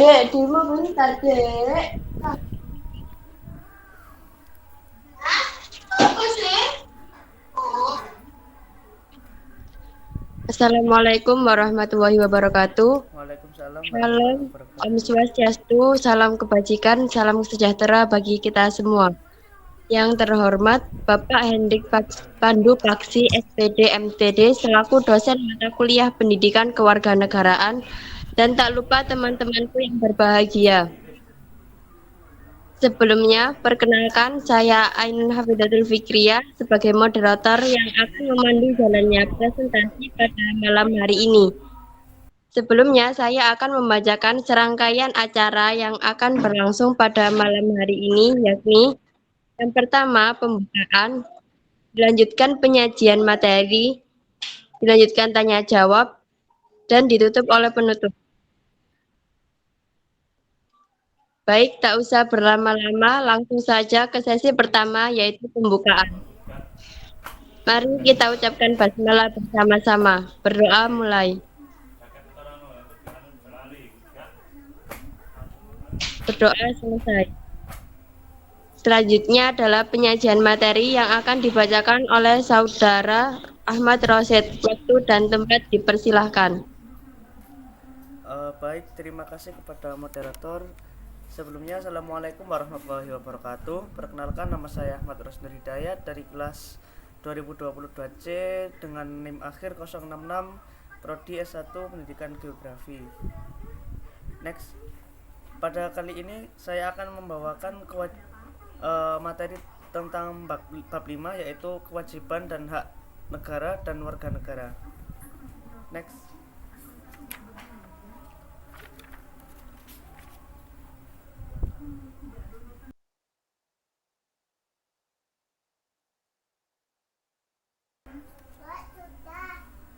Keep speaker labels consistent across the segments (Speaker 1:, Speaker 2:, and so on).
Speaker 1: Dek, Dimo bentar, Dek. Assalamualaikum warahmatullahi wabarakatuh.
Speaker 2: Waalaikumsalam
Speaker 1: Salam,
Speaker 2: warahmatullahi
Speaker 1: Om
Speaker 2: wabarakatuh.
Speaker 1: Swastiastu, salam kebajikan, salam sejahtera bagi kita semua. Yang terhormat Bapak Hendrik Pandu Paksi SPD MTD selaku dosen mata kuliah Pendidikan Kewarganegaraan dan tak lupa teman-temanku yang berbahagia. Sebelumnya, perkenalkan saya Ainun Hafidatul Fikriyah sebagai moderator yang akan memandu jalannya presentasi pada malam hari ini. Sebelumnya, saya akan membacakan serangkaian acara yang akan berlangsung pada malam hari ini, yakni yang pertama, pembukaan, dilanjutkan penyajian materi, dilanjutkan tanya jawab, dan ditutup oleh penutup. Baik, tak usah berlama-lama, langsung saja ke sesi pertama, yaitu pembukaan. Mari kita ucapkan basmalah bersama-sama. Berdoa mulai. Berdoa selesai. Selanjutnya adalah penyajian materi yang akan dibacakan oleh Saudara Ahmad Rosyid. Waktu dan tempat dipersilahkan.
Speaker 2: Baik, terima kasih kepada moderator. Sebelumnya, Assalamualaikum warahmatullahi wabarakatuh. Perkenalkan, nama saya Ahmad Rosnur Hidayat dari kelas 2022C dengan NIM akhir 066 Prodi S1 Pendidikan Geografi. Next, pada kali ini saya akan membawakan materi tentang bab 5, yaitu kewajiban dan hak negara dan warga negara. Next.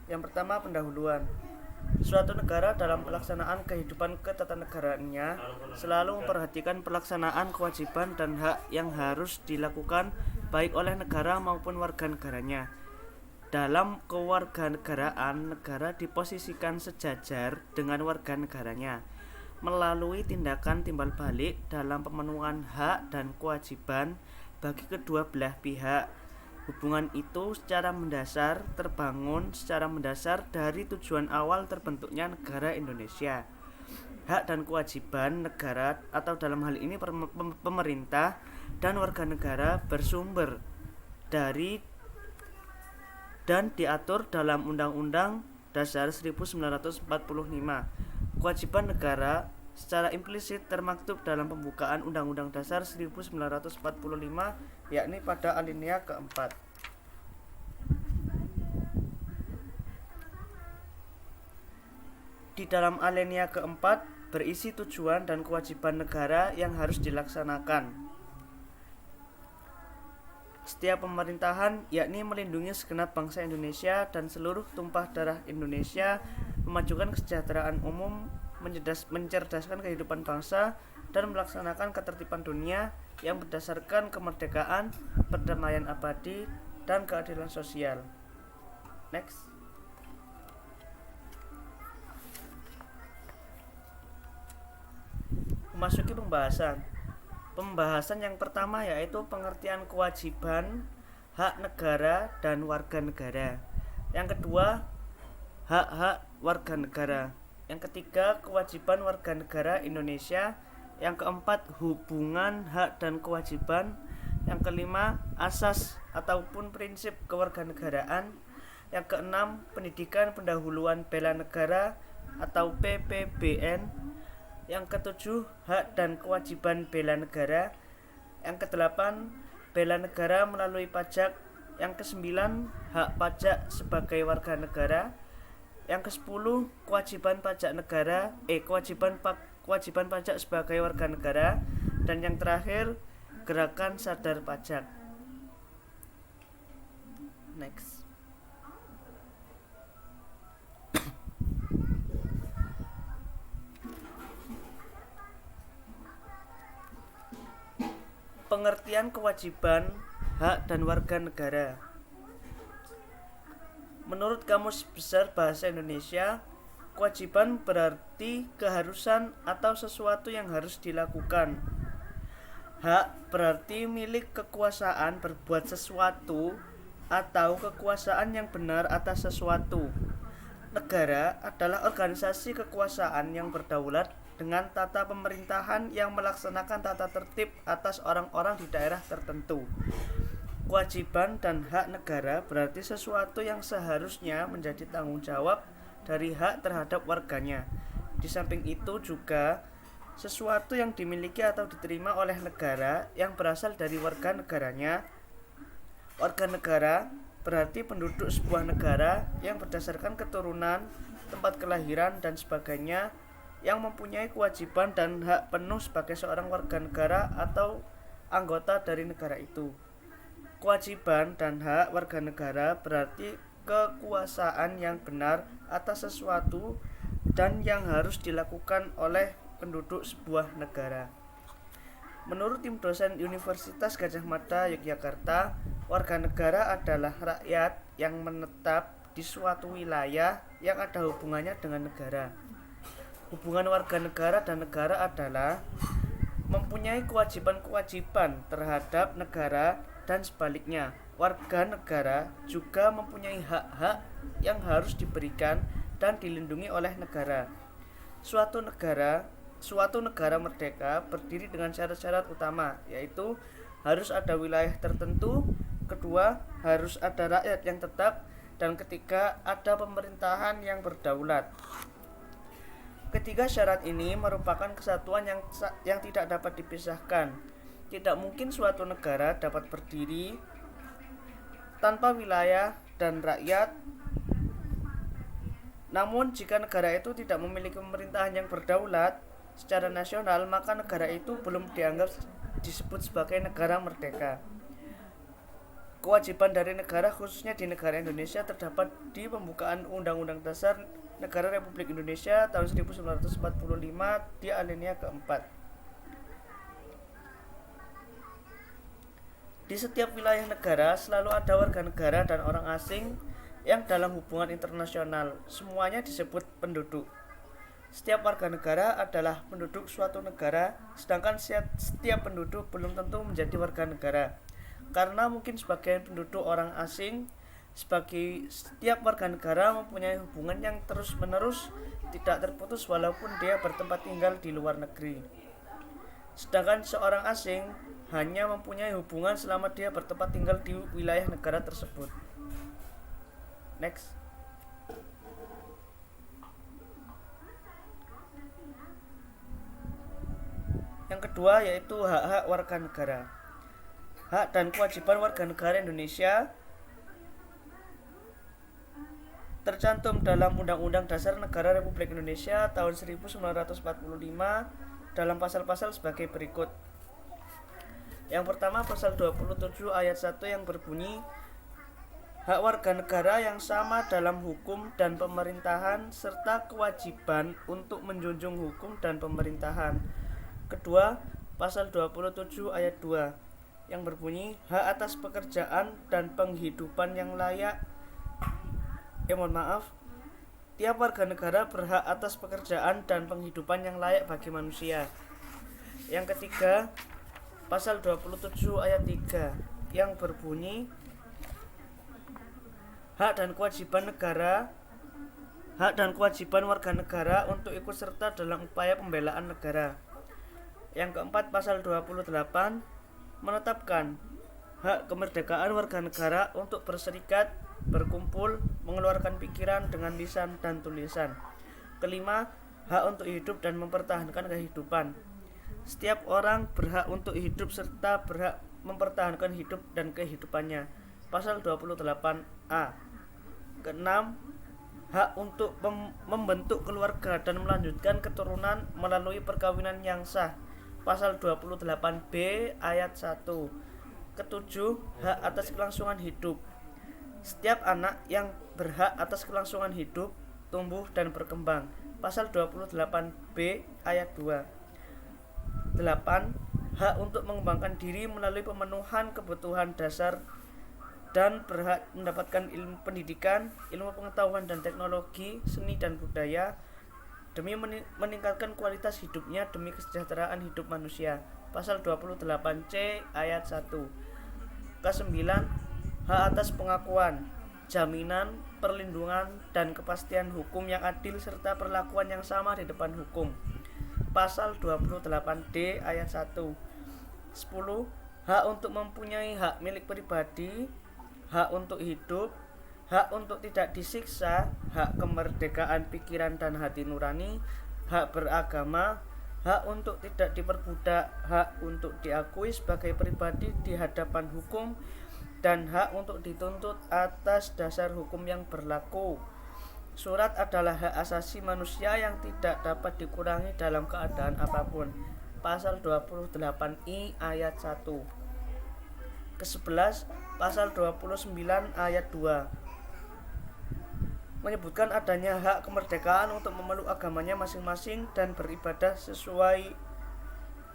Speaker 2: Yang pertama, pendahuluan. Suatu negara dalam pelaksanaan kehidupan ketatanegaraaannya selalu memperhatikan pelaksanaan kewajiban dan hak yang harus dilakukan baik oleh negara maupun warga negaranya. Dalam kewarganegaraan, negara diposisikan sejajar dengan warga negaranya melalui tindakan timbal balik dalam pemenuhan hak dan kewajiban bagi kedua belah pihak. Hubungan itu secara mendasar terbangun secara mendasar dari tujuan awal terbentuknya negara Indonesia. Hak dan kewajiban negara atau dalam hal ini pemerintah dan warga negara bersumber dari dan diatur dalam Undang-Undang Dasar 1945. Kewajiban negara secara implisit termaktub dalam pembukaan Undang-Undang Dasar 1945, yakni pada alinea keempat. Di dalam alinea keempat berisi tujuan dan kewajiban negara yang harus dilaksanakan setiap pemerintahan, yakni melindungi segenap bangsa Indonesia dan seluruh tumpah darah Indonesia, memajukan kesejahteraan umum, mencerdaskan kehidupan bangsa, dan melaksanakan ketertiban dunia yang berdasarkan kemerdekaan, perdamaian abadi, dan keadilan sosial. Next. Memasuki Pembahasan yang pertama yaitu pengertian kewajiban, hak negara dan warga negara. Yang kedua, hak-hak warga negara. Yang ketiga, kewajiban warga negara Indonesia. Yang keempat, hubungan hak dan kewajiban. Yang kelima, asas ataupun prinsip kewarganegaraan. Yang keenam, pendidikan pendahuluan bela negara atau PPBN. Yang ketujuh, hak dan kewajiban bela negara. Yang kedelapan, bela negara melalui pajak. Yang kesembilan, hak pajak sebagai warga negara. Yang kesepuluh, kewajiban pajak negara, kewajiban pajak sebagai warga negara. Dan yang terakhir, gerakan sadar pajak. Next. Pengertian kewajiban, hak dan warga negara. Menurut Kamus Besar Bahasa Indonesia, Kewajiban berarti keharusan atau sesuatu yang harus dilakukan. Hak berarti milik kekuasaan berbuat sesuatu atau kekuasaan yang benar atas sesuatu. Negara adalah organisasi kekuasaan yang berdaulat dengan tata pemerintahan yang melaksanakan tata tertib atas orang-orang di daerah tertentu. Kewajiban dan hak negara berarti sesuatu yang seharusnya menjadi tanggung jawab dari hak terhadap warganya. Di samping itu juga sesuatu yang dimiliki atau diterima oleh negara yang berasal dari warga negaranya. Warga negara berarti penduduk sebuah negara yang berdasarkan keturunan, tempat kelahiran, dan sebagainya yang mempunyai kewajiban dan hak penuh sebagai seorang warga negara atau anggota dari negara itu. Kewajiban dan hak warga negara berarti kekuasaan yang benar atas sesuatu dan yang harus dilakukan oleh penduduk sebuah negara. Menurut tim dosen Universitas Gadjah Mada Yogyakarta, warga negara adalah rakyat yang menetap di suatu wilayah yang ada hubungannya dengan negara. Hubungan warga negara dan negara adalah mempunyai kewajiban-kewajiban terhadap negara dan sebaliknya. Warga negara juga mempunyai hak-hak yang harus diberikan dan dilindungi oleh negara. Suatu negara merdeka berdiri dengan syarat-syarat utama, yaitu harus ada wilayah tertentu, kedua harus ada rakyat yang tetap, dan ketiga ada pemerintahan yang berdaulat. Ketiga syarat ini merupakan kesatuan yang tidak dapat dipisahkan. Tidak mungkin suatu negara dapat berdiri tanpa wilayah dan rakyat. Namun jika negara itu tidak memiliki pemerintahan yang berdaulat secara nasional, maka negara itu belum dianggap disebut sebagai negara merdeka. Kewajiban dari negara, khususnya di negara Indonesia, terdapat di pembukaan Undang-Undang Dasar Negara Republik Indonesia tahun 1945 di alinea keempat. Di setiap wilayah negara selalu ada warga negara dan orang asing yang dalam hubungan internasional. Semuanya disebut penduduk. Setiap warga negara adalah penduduk suatu negara, sedangkan setiap penduduk belum tentu menjadi warga negara. Karena mungkin sebagian penduduk orang asing, setiap warga negara mempunyai hubungan yang terus-menerus, tidak terputus walaupun dia bertempat tinggal di luar negeri. Sedangkan seorang asing hanya mempunyai hubungan selama dia bertempat tinggal di wilayah negara tersebut. Next. Yang kedua yaitu hak-hak warga negara. Hak dan kewajiban warga negara Indonesia tercantum dalam Undang-Undang Dasar Negara Republik Indonesia tahun 1945 dalam pasal-pasal sebagai berikut. Yang pertama, pasal 27 ayat 1 yang berbunyi, hak warga negara yang sama dalam hukum dan pemerintahan serta kewajiban untuk menjunjung hukum dan pemerintahan. Kedua, pasal 27 ayat 2 yang berbunyi, hak atas pekerjaan dan penghidupan yang layak. Tiap warga negara berhak atas pekerjaan dan penghidupan yang layak bagi manusia. Yang ketiga, pasal 27 ayat 3 yang berbunyi, hak dan kewajiban warga negara untuk ikut serta dalam upaya pembelaan negara. Yang keempat, pasal 28 menetapkan hak kemerdekaan warga negara untuk berserikat, berkumpul, mengeluarkan pikiran dengan lisan dan tulisan. Kelima, hak untuk hidup dan mempertahankan kehidupan. Setiap orang berhak untuk hidup serta berhak mempertahankan hidup dan kehidupannya. Pasal 28A. Keenam, hak untuk membentuk keluarga dan melanjutkan keturunan melalui perkawinan yang sah. Pasal 28B ayat 1. Ketujuh, hak atas kelangsungan hidup. Setiap anak yang berhak atas kelangsungan hidup, tumbuh dan berkembang. Pasal 28B ayat 2. 8. Hak untuk mengembangkan diri melalui pemenuhan kebutuhan dasar dan berhak mendapatkan ilmu pendidikan, ilmu pengetahuan dan teknologi, seni dan budaya demi meningkatkan kualitas hidupnya demi kesejahteraan hidup manusia. Pasal 28C ayat 1. Ke-9, hak atas pengakuan, jaminan, perlindungan, dan kepastian hukum yang adil serta perlakuan yang sama di depan hukum. Pasal 28D ayat 1. 10. Hak untuk mempunyai hak milik pribadi, hak untuk hidup, hak untuk tidak disiksa, hak kemerdekaan pikiran dan hati nurani, hak beragama, hak untuk tidak diperbudak, hak untuk diakui sebagai pribadi di hadapan hukum, dan hak untuk dituntut atas dasar hukum yang berlaku. Surat adalah hak asasi manusia yang tidak dapat dikurangi dalam keadaan apapun. Pasal 28I ayat 1. Ke-11, pasal 29 ayat 2 menyebutkan adanya hak kemerdekaan untuk memeluk agamanya masing-masing dan beribadah sesuai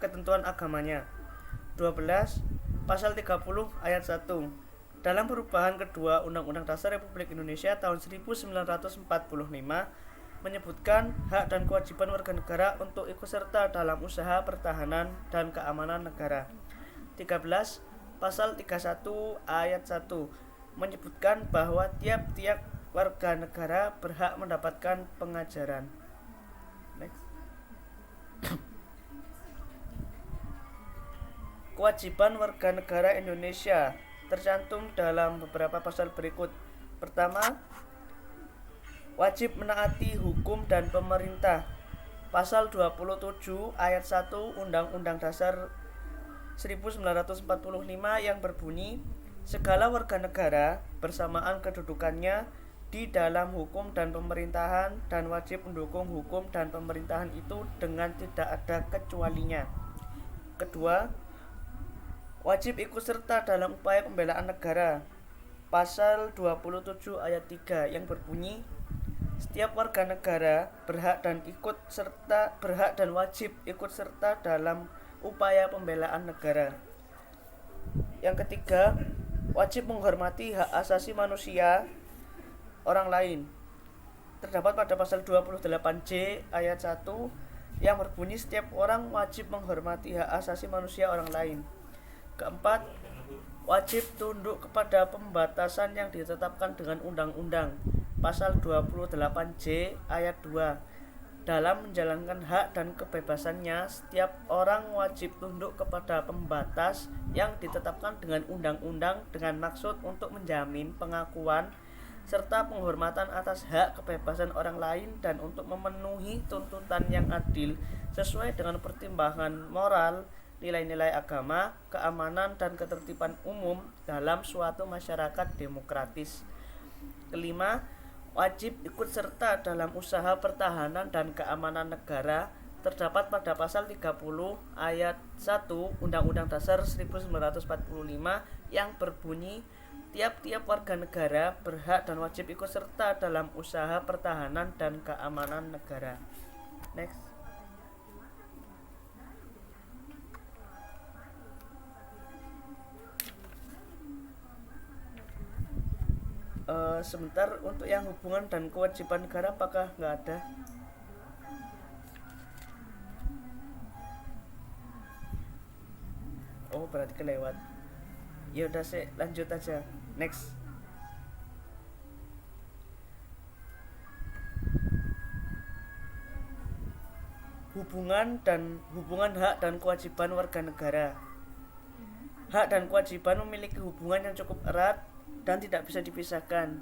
Speaker 2: ketentuan agamanya. 12. Pasal 30 ayat 1. Dalam perubahan kedua Undang-Undang Dasar Republik Indonesia tahun 1945 menyebutkan hak dan kewajiban warga negara untuk ikut serta dalam usaha pertahanan dan keamanan negara. 13. Pasal 31 ayat 1 menyebutkan bahwa tiap-tiap warga negara berhak mendapatkan pengajaran. Next. Kewajiban warga negara Indonesia tercantum dalam beberapa pasal berikut. Pertama, wajib menaati hukum dan pemerintah. Pasal 27 ayat 1 Undang-Undang Dasar 1945 yang berbunyi, segala warga negara bersamaan kedudukannya di dalam hukum dan pemerintahan dan wajib mendukung hukum dan pemerintahan itu dengan tidak ada kecualinya. Kedua, wajib ikut serta dalam upaya pembelaan negara. Pasal 27 ayat 3 yang berbunyi, setiap warga negara berhak dan wajib ikut serta dalam upaya pembelaan negara. Yang ketiga, wajib menghormati hak asasi manusia orang lain. Terdapat pada pasal 28J ayat 1 yang berbunyi setiap orang wajib menghormati hak asasi manusia orang lain. Keempat, wajib tunduk kepada pembatasan yang ditetapkan dengan undang-undang. Pasal 28J ayat 2. Dalam menjalankan hak dan kebebasannya, setiap orang wajib tunduk kepada pembatas yang ditetapkan dengan undang-undang dengan maksud untuk menjamin pengakuan serta penghormatan atas hak kebebasan orang lain dan untuk memenuhi tuntutan yang adil sesuai dengan pertimbangan moral, nilai-nilai agama, keamanan, dan ketertiban umum dalam suatu masyarakat demokratis. Kelima, wajib ikut serta dalam usaha pertahanan dan keamanan negara terdapat pada pasal 30 ayat 1 Undang-Undang Dasar 1945 yang berbunyi, tiap-tiap warga negara berhak dan wajib ikut serta dalam usaha pertahanan dan keamanan negara. Next. Sebentar, untuk yang hubungan dan kewajiban negara apakah nggak ada? Oh, berarti kelewat. Ya udah, sih lanjut aja. Next. Hubungan hak dan kewajiban warga negara. Hak dan kewajiban memiliki hubungan yang cukup erat dan tidak bisa dipisahkan.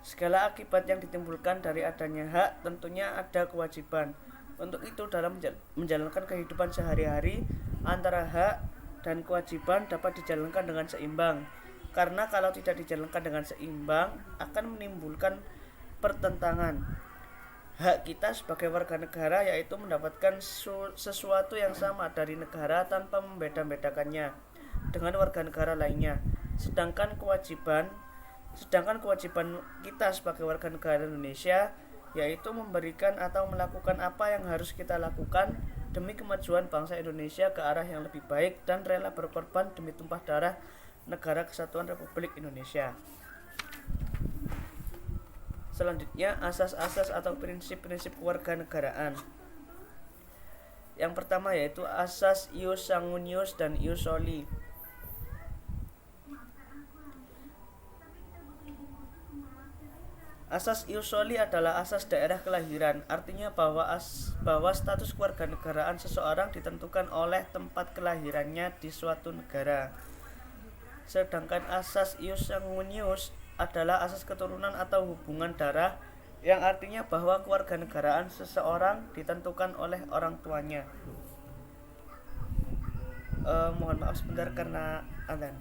Speaker 2: Segala akibat yang ditimbulkan dari adanya hak tentunya ada kewajiban. Untuk itu dalam menjalankan kehidupan sehari-hari, antara hak dan kewajiban dapat dijalankan dengan seimbang. Karena kalau tidak dijalankan dengan seimbang akan menimbulkan pertentangan. Hak kita sebagai warga negara yaitu mendapatkan sesuatu yang sama dari negara tanpa membeda-bedakannya dengan warga negara lainnya. Sedangkan kewajiban kita sebagai warga negara Indonesia yaitu memberikan atau melakukan apa yang harus kita lakukan demi kemajuan bangsa Indonesia ke arah yang lebih baik dan rela berkorban demi tumpah darah Negara Kesatuan Republik Indonesia. Selanjutnya, asas-asas atau prinsip-prinsip kewarganegaraan. Yang pertama yaitu asas ius sanguinius dan ius soli. Asas ius soli adalah asas daerah kelahiran, artinya bahwa status kewarganegaraan seseorang ditentukan oleh tempat kelahirannya di suatu negara. Sedangkan asas ius sanguinius adalah asas keturunan atau hubungan darah, yang artinya bahwa kewarganegaraan seseorang ditentukan oleh orang tuanya. Mohon maaf sebentar karena azan.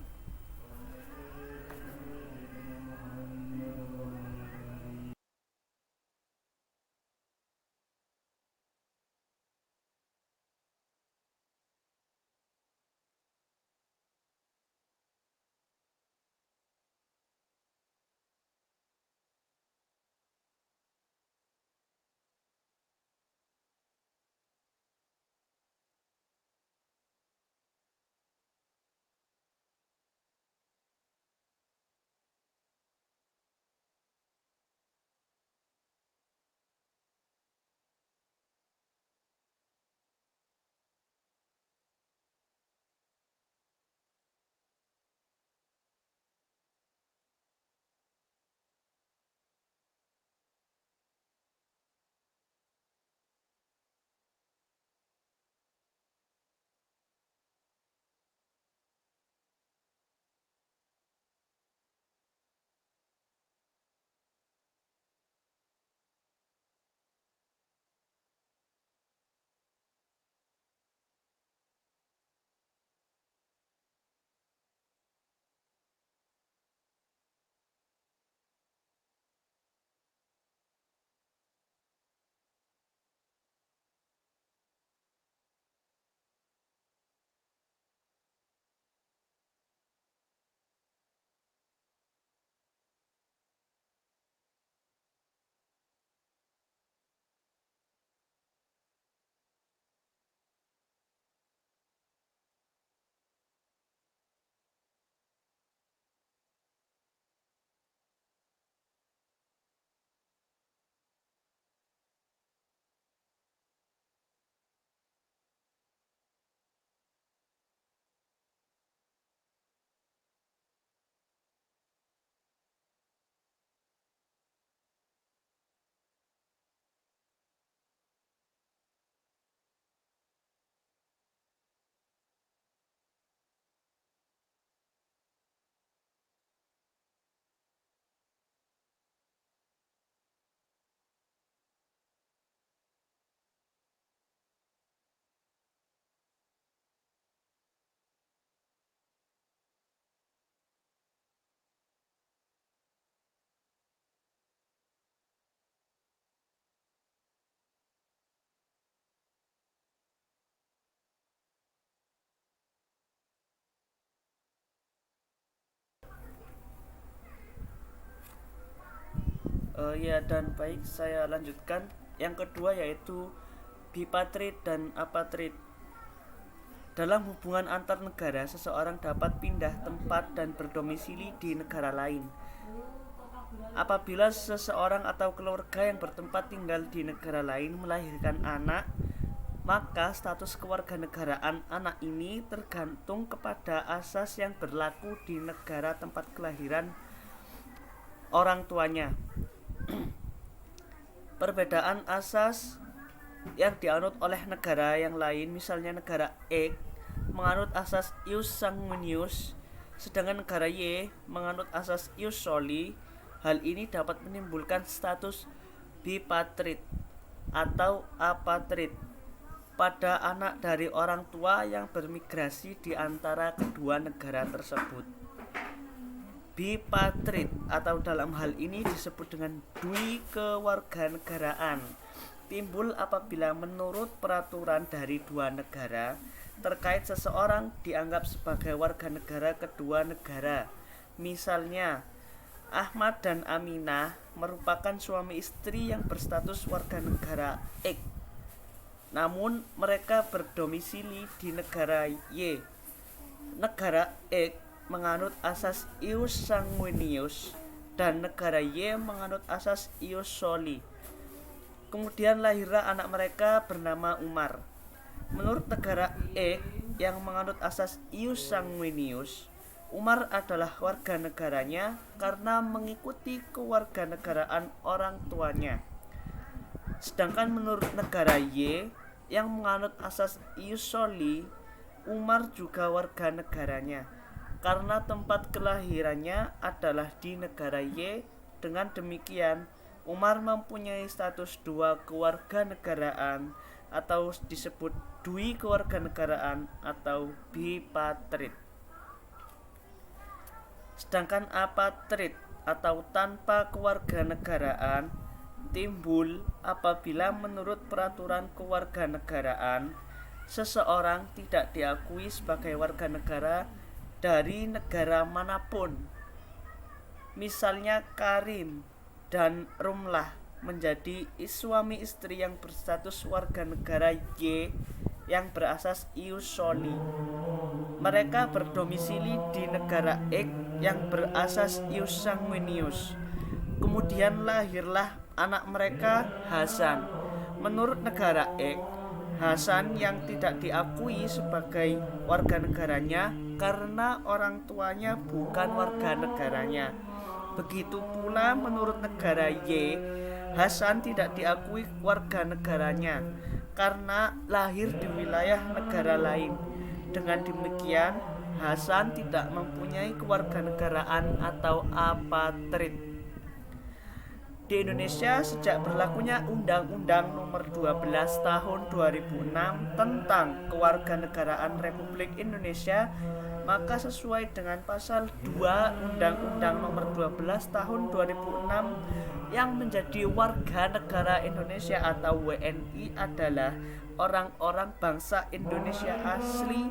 Speaker 2: Ya, dan baik, saya lanjutkan. Yang kedua yaitu bipatrid dan apatrid. Dalam hubungan antar negara, seseorang dapat pindah tempat dan berdomisili di negara lain. Apabila seseorang atau keluarga yang bertempat tinggal di negara lain melahirkan anak, maka status kewarganegaraan anak ini tergantung kepada asas yang berlaku di negara tempat kelahiran orang tuanya. Perbedaan asas yang dianut oleh negara yang lain, misalnya negara X menganut asas ius sanguinius, sedangkan negara Y menganut asas ius soli. Hal ini dapat menimbulkan status bipatrid atau apatrid pada anak dari orang tua yang bermigrasi di antara kedua negara tersebut. Bipatrid atau dalam hal ini disebut dengan dui kewarganegaraan timbul apabila menurut peraturan dari dua negara terkait seseorang dianggap sebagai warga negara kedua negara. Misalnya, Ahmad dan Aminah merupakan suami istri yang berstatus warga negara X, namun mereka berdomisili di negara Y. Negara X menganut asas ius sanguineus dan negara Y menganut asas ius soli. Kemudian lahirlah anak mereka bernama Umar. Menurut negara X yang menganut asas ius sanguineus, Umar adalah warga negaranya karena mengikuti kewarganegaraan orang tuanya. Sedangkan menurut negara Y yang menganut asas ius soli, Umar juga warga negaranya karena tempat kelahirannya adalah di negara Y. Dengan demikian, Umar mempunyai status dua kewarganegaraan atau disebut dui kewarganegaraan atau bipatrid. Sedangkan apatrid atau tanpa kewarganegaraan timbul apabila menurut peraturan kewarganegaraan seseorang tidak diakui sebagai warga negara dari negara manapun. Misalnya Karim dan Rumlah menjadi suami istri yang berstatus warga negara Y yang berasas ius soli. Mereka berdomisili di negara X yang berasas ius sanguineus. Kemudian lahirlah anak mereka Hasan. Menurut negara X, Hasan yang tidak diakui sebagai warga negaranya karena orang tuanya bukan warga negaranya. Begitu pula menurut negara Y, Hasan tidak diakui warga negaranya karena lahir di wilayah negara lain. Dengan demikian, Hasan tidak mempunyai kewarganegaraan atau apatrid. Di Indonesia, sejak berlakunya Undang-Undang Nomor 12 Tahun 2006 tentang Kewarganegaraan Republik Indonesia, maka sesuai dengan pasal 2 Undang-Undang Nomor 12 Tahun 2006, yang menjadi warga negara Indonesia atau WNI adalah orang-orang bangsa Indonesia asli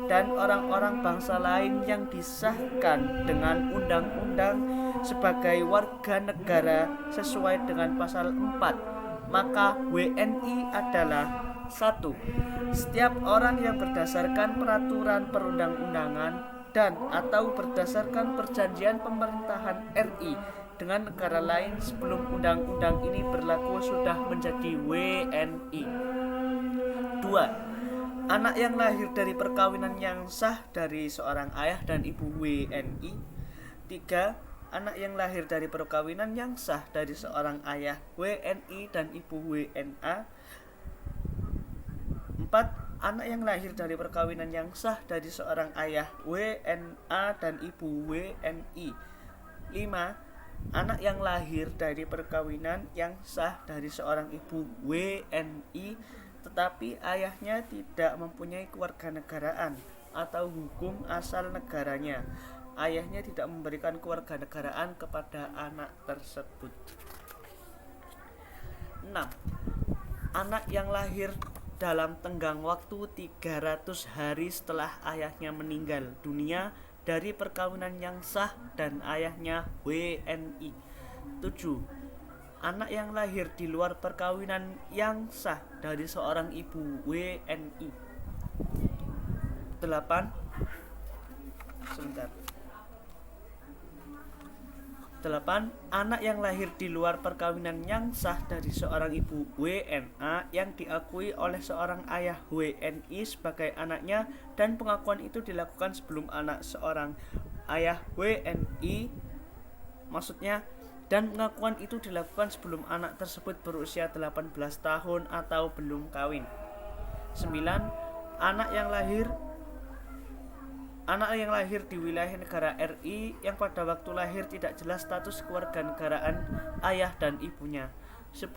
Speaker 2: dan orang-orang bangsa lain yang disahkan dengan undang-undang sebagai warga negara sesuai dengan pasal 4. Maka WNI adalah 1. Setiap orang yang berdasarkan peraturan perundang-undangan dan atau berdasarkan perjanjian pemerintahan RI dengan negara lain sebelum undang-undang ini berlaku sudah menjadi WNI. 2. Anak yang lahir dari perkawinan yang sah dari seorang ayah dan ibu WNI. 3. Anak yang lahir dari perkawinan yang sah dari seorang ayah WNI dan ibu WNA. 4. Anak yang lahir dari perkawinan yang sah dari seorang ayah WNA dan ibu WNI. 5. Anak yang lahir dari perkawinan yang sah dari seorang ibu WNI tetapi ayahnya tidak mempunyai kewarganegaraan atau hukum asal negaranya. Ayahnya tidak memberikan kewarganegaraan kepada anak tersebut. 6. Anak yang lahir dalam tenggang waktu 300 hari setelah ayahnya meninggal dunia dari perkawinan yang sah dan ayahnya WNI. 7. Anak yang lahir di luar perkawinan yang sah dari seorang ibu WNI. 8. Anak yang lahir di luar perkawinan yang sah dari seorang ibu WNA yang diakui oleh seorang ayah WNI sebagai anaknya dan pengakuan itu dilakukan sebelum anak seorang ayah WNI, maksudnya dan pengakuan itu dilakukan sebelum anak tersebut berusia 18 tahun atau belum kawin. 9. Anak yang lahir di wilayah negara RI yang pada waktu lahir tidak jelas status kewarganegaraan ayah dan ibunya. 10.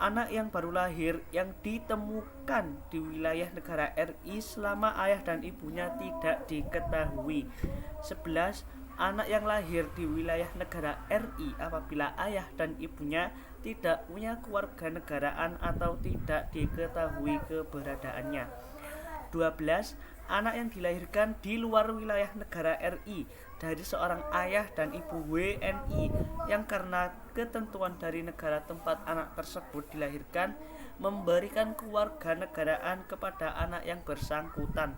Speaker 2: Anak yang baru lahir yang ditemukan di wilayah negara RI selama ayah dan ibunya tidak diketahui. 11. Anak yang lahir di wilayah negara RI apabila ayah dan ibunya tidak punya kewarganegaraan atau tidak diketahui keberadaannya. 12. Anak yang dilahirkan di luar wilayah negara RI dari seorang ayah dan ibu WNI yang karena ketentuan dari negara tempat anak tersebut dilahirkan memberikan kewarganegaraan kepada anak yang bersangkutan.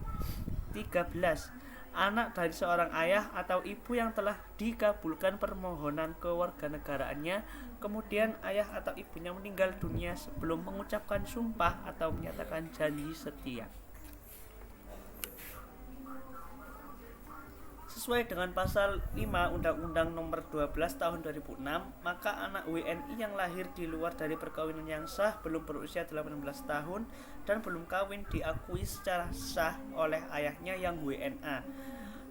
Speaker 2: 13. anak dari seorang ayah atau ibu yang telah dikabulkan permohonan kewarganegaraannya, kemudian ayah atau ibunya meninggal dunia sebelum mengucapkan sumpah atau menyatakan janji setia. Sesuai dengan pasal 5 Undang-Undang Nomor 12 Tahun 2006, maka anak WNI yang lahir di luar dari perkawinan yang sah, belum berusia 18 tahun dan belum kawin diakui secara sah oleh ayahnya yang WNA,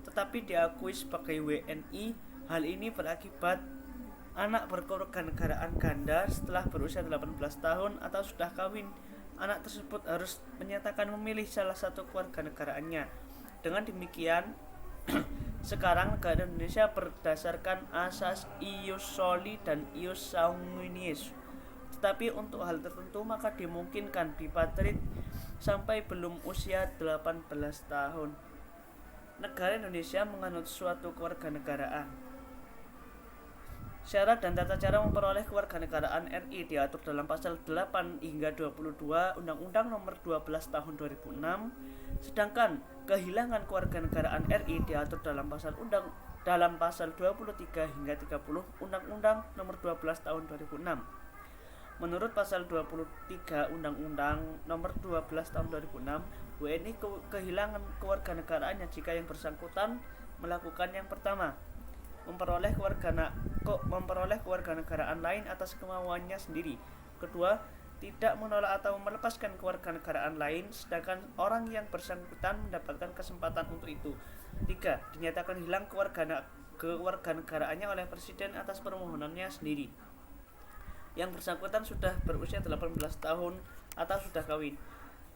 Speaker 2: tetapi diakui sebagai WNI. Hal ini berakibat anak berkewarganegaraan ganda setelah berusia 18 tahun atau sudah kawin, anak tersebut harus menyatakan memilih salah satu kewarganegaraannya. Dengan demikian, sekarang negara Indonesia berdasarkan asas ius soli dan ius sanguinis. Tetapi untuk hal tertentu maka dimungkinkan dipatrit sampai belum usia 18 tahun. Negara Indonesia menganut suatu kewarganegaraan. Syarat dan tata cara memperoleh kewarganegaraan RI diatur dalam pasal 8 hingga 22 Undang-Undang Nomor 12 Tahun 2006. Sedangkan kehilangan kewarganegaraan RI diatur dalam pasal 23 hingga 30 Undang-Undang Nomor 12 Tahun 2006. Menurut pasal 23 Undang-Undang Nomor 12 Tahun 2006, WNI kehilangan kewarganegaraannya jika yang bersangkutan melakukan yang pertama, memperoleh kewarganegaraan lain atas kemauannya sendiri. Kedua, tidak menolak atau melepaskan kewarganegaraan lain sedangkan orang yang bersangkutan mendapatkan kesempatan untuk itu. Tiga, dinyatakan hilang kewarganegaraannya oleh presiden atas permohonannya sendiri. Yang bersangkutan sudah berusia 18 tahun atau sudah kawin,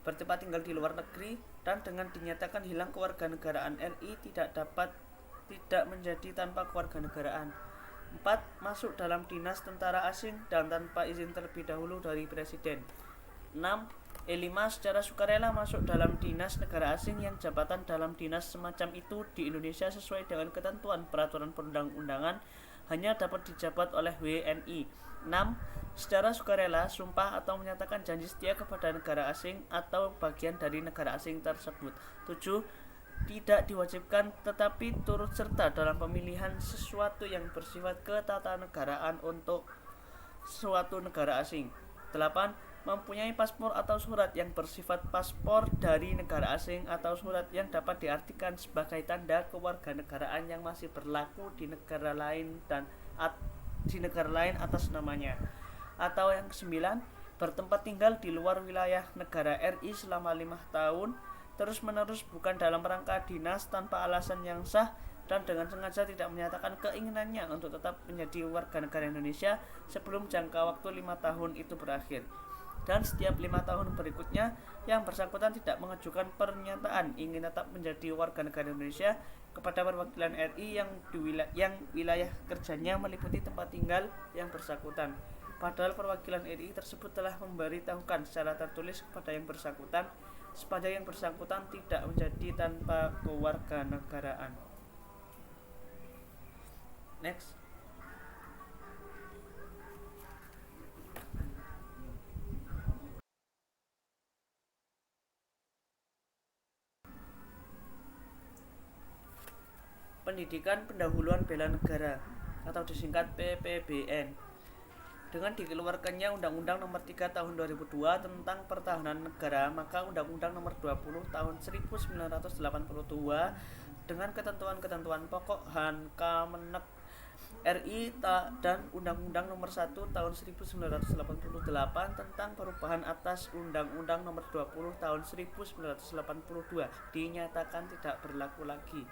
Speaker 2: bertempat tinggal di luar negeri, dan dengan dinyatakan hilang kewarganegaraan RI tidak menjadi tanpa kewarganegaraan. 4. Masuk dalam dinas tentara asing dan tanpa izin terlebih dahulu dari presiden. 6. 5. Secara sukarela masuk dalam dinas negara asing yang jabatan dalam dinas semacam itu di Indonesia sesuai dengan ketentuan peraturan perundang-undangan hanya dapat dijabat oleh WNI. 6. Secara sukarela sumpah atau menyatakan janji setia kepada negara asing atau bagian dari negara asing tersebut. 7. Tidak diwajibkan tetapi turut serta dalam pemilihan sesuatu yang bersifat ketatanegaraan untuk suatu negara asing. 8. Mempunyai paspor atau surat yang bersifat paspor dari negara asing atau surat yang dapat diartikan sebagai tanda kewarganegaraan yang masih berlaku di negara lain atas namanya. Atau yang 9, bertempat tinggal di luar wilayah negara RI selama 5 tahun terus-menerus bukan dalam rangka dinas tanpa alasan yang sah dan dengan sengaja tidak menyatakan keinginannya untuk tetap menjadi warga negara Indonesia sebelum jangka waktu 5 tahun itu berakhir. Dan setiap 5 tahun berikutnya yang bersangkutan tidak mengajukan pernyataan ingin tetap menjadi warga negara Indonesia kepada perwakilan RI yang wilayah kerjanya meliputi tempat tinggal yang bersangkutan. Padahal perwakilan RI tersebut telah memberitahukan secara tertulis kepada yang bersangkutan sepanjang yang bersangkutan tidak menjadi tanpa kewarganegaraan. Next. Pendidikan Pendahuluan Bela Negara atau disingkat PPBN. Dengan dikeluarkannya Undang-Undang Nomor 3 Tahun 2002 tentang Pertahanan Negara, maka Undang-Undang Nomor 20 Tahun 1982 dengan ketentuan-ketentuan pokok Han-Kamenek RI dan Undang-Undang Nomor 1 Tahun 1988 tentang perubahan atas Undang-Undang Nomor 20 Tahun 1982 dinyatakan tidak berlaku lagi.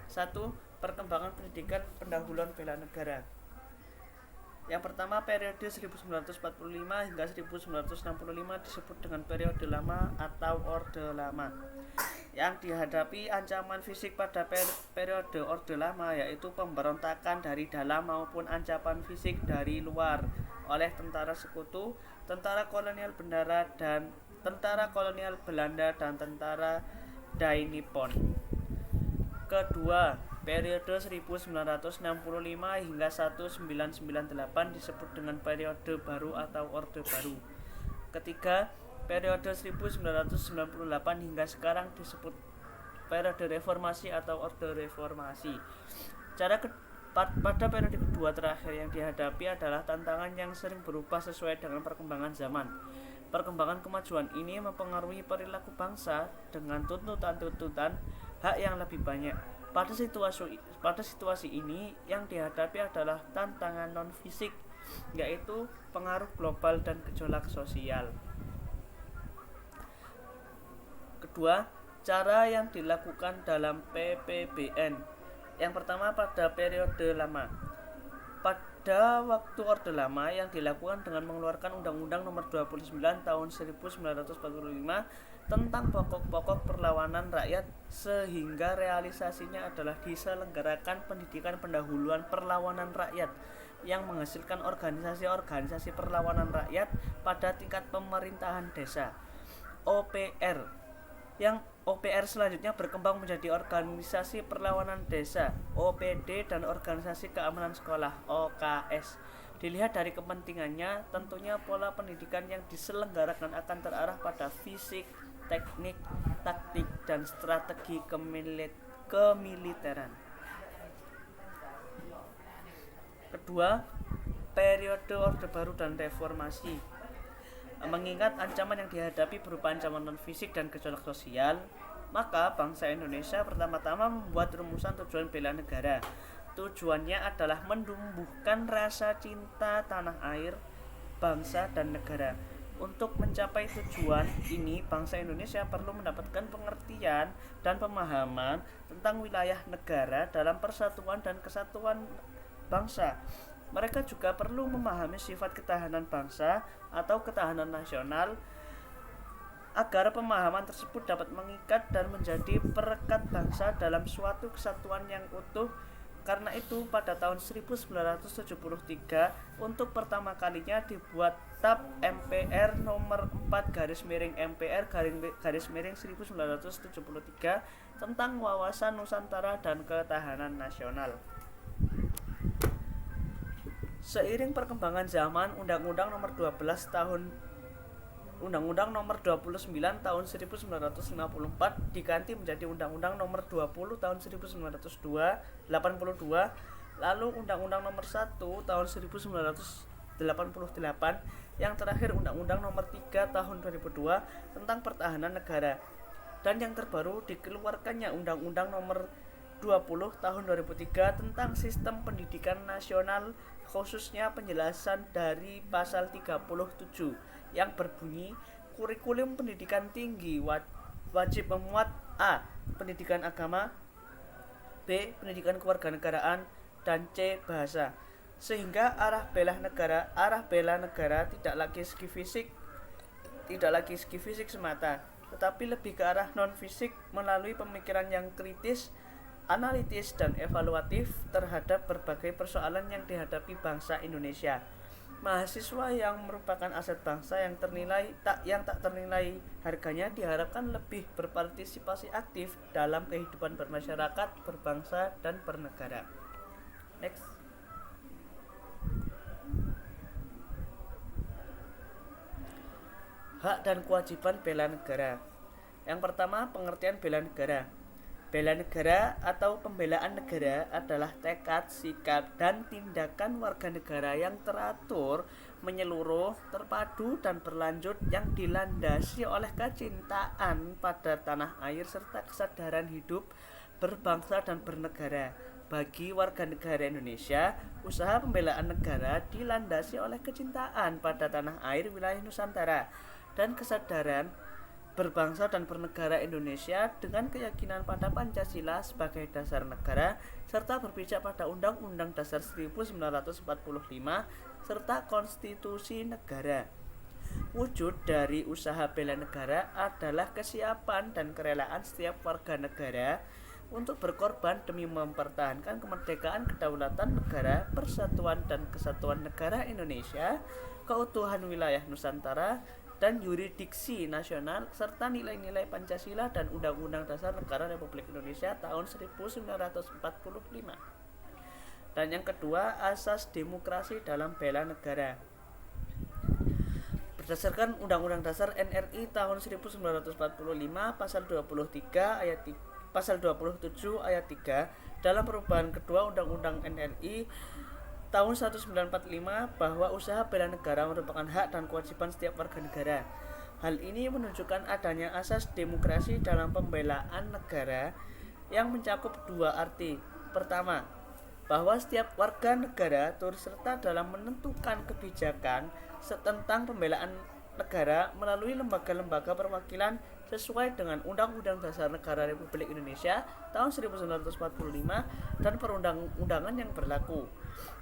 Speaker 2: 1. Perkembangan pendidikan pendahuluan bela negara. Yang pertama, periode 1945 hingga 1965 disebut dengan periode lama atau Orde Lama. Yang dihadapi ancaman fisik pada periode Orde Lama yaitu pemberontakan dari dalam maupun ancaman fisik dari luar oleh tentara sekutu, tentara kolonial Belanda dan tentara Dai Nippon. Kedua, periode 1965 hingga 1998 disebut dengan periode baru atau Orde Baru. Ketiga, periode 1998 hingga sekarang disebut periode reformasi atau orde reformasi. Pada periode kedua terakhir yang dihadapi adalah tantangan yang sering berubah sesuai dengan perkembangan zaman. Perkembangan kemajuan ini mempengaruhi perilaku bangsa dengan tuntutan-tuntutan hak yang lebih banyak. Pada situasi ini yang dihadapi adalah tantangan non-fisik, yaitu pengaruh global dan gejolak sosial. Kedua, cara yang dilakukan dalam PPBN. Yang pertama, pada periode lama. Pada waktu Orde Lama yang dilakukan dengan mengeluarkan Undang-Undang Nomor 29 Tahun 1945 tentang pokok-pokok perlawanan rakyat, sehingga realisasinya adalah diselenggarakan pendidikan pendahuluan perlawanan rakyat yang menghasilkan organisasi-organisasi perlawanan rakyat pada tingkat pemerintahan desa, OPR, yang OPR selanjutnya berkembang menjadi organisasi perlawanan desa, OPD, dan organisasi keamanan sekolah, OKS. Dilihat dari kepentingannya, tentunya pola pendidikan yang diselenggarakan akan terarah pada fisik, teknik, taktik, dan strategi kemiliteran. Kedua, periode Orde Baru dan Reformasi. Mengingat ancaman yang dihadapi berupa ancaman non-fisik dan gejolak sosial, maka bangsa Indonesia pertama-tama membuat rumusan tujuan bela negara. Tujuannya adalah menumbuhkan rasa cinta tanah air, bangsa, dan negara. Untuk mencapai tujuan ini, bangsa Indonesia perlu mendapatkan pengertian dan pemahaman tentang wilayah negara dalam persatuan dan kesatuan bangsa. Mereka juga perlu memahami sifat ketahanan bangsa atau ketahanan nasional agar pemahaman tersebut dapat mengikat dan menjadi perekat bangsa dalam suatu kesatuan yang utuh. Karena itu pada tahun 1973 untuk pertama kalinya dibuat TAP MPR nomor 4-MPR-1973 tentang wawasan Nusantara dan ketahanan nasional. Seiring perkembangan zaman, Undang-Undang Nomor 29 Tahun 1954 diganti menjadi Undang-Undang Nomor 20 Tahun 1982, lalu Undang-Undang Nomor 1 Tahun 1988, yang terakhir Undang-Undang Nomor 3 Tahun 2002 tentang Pertahanan Negara, dan yang terbaru dikeluarkannya Undang-Undang Nomor 20 Tahun 2003 tentang Sistem Pendidikan Nasional, khususnya penjelasan dari pasal 37 yang berbunyi kurikulum pendidikan tinggi wajib memuat A. Pendidikan agama, B. Pendidikan kewarganegaraan, dan C. Bahasa, sehingga arah bela negara tidak lagi segi fisik semata, tetapi lebih ke arah non fisik melalui pemikiran yang kritis, analitis, dan evaluatif terhadap berbagai persoalan yang dihadapi bangsa Indonesia. Mahasiswa yang merupakan aset bangsa yang tak ternilai harganya diharapkan lebih berpartisipasi aktif dalam kehidupan bermasyarakat, berbangsa, dan bernegara. Next. Hak dan kewajiban bela negara. Yang pertama, pengertian bela negara. Bela negara atau pembelaan negara adalah tekad, sikap, dan tindakan warga negara yang teratur, menyeluruh, terpadu, dan berlanjut yang dilandasi oleh kecintaan pada tanah air serta kesadaran hidup berbangsa dan bernegara. Bagi warga negara Indonesia, usaha pembelaan negara dilandasi oleh kecintaan pada tanah air wilayah Nusantara dan kesadaran berbangsa dan bernegara Indonesia dengan keyakinan pada Pancasila sebagai dasar negara serta berpijak pada Undang-Undang Dasar 1945 serta Konstitusi Negara. Wujud dari usaha bela negara adalah kesiapan dan kerelaan setiap warga negara untuk berkorban demi mempertahankan kemerdekaan, kedaulatan negara, persatuan dan kesatuan negara Indonesia, keutuhan wilayah Nusantara, dan yurisdiksi nasional serta nilai-nilai Pancasila dan Undang-Undang Dasar Negara Republik Indonesia tahun 1945. Dan yang kedua, asas demokrasi dalam bela negara. Berdasarkan Undang-Undang Dasar NRI tahun 1945 pasal 23 ayat pasal 27 ayat 3 dalam perubahan kedua Undang-Undang NRI tahun 1945 bahwa usaha bela negara merupakan hak dan kewajiban setiap warga negara. Hal ini menunjukkan adanya asas demokrasi dalam pembelaan negara yang mencakup dua arti. Pertama, bahwa setiap warga negara turut serta dalam menentukan kebijakan tentang pembelaan negara melalui lembaga-lembaga perwakilan sesuai dengan Undang-Undang Dasar Negara Republik Indonesia tahun 1945 dan perundang-undangan yang berlaku.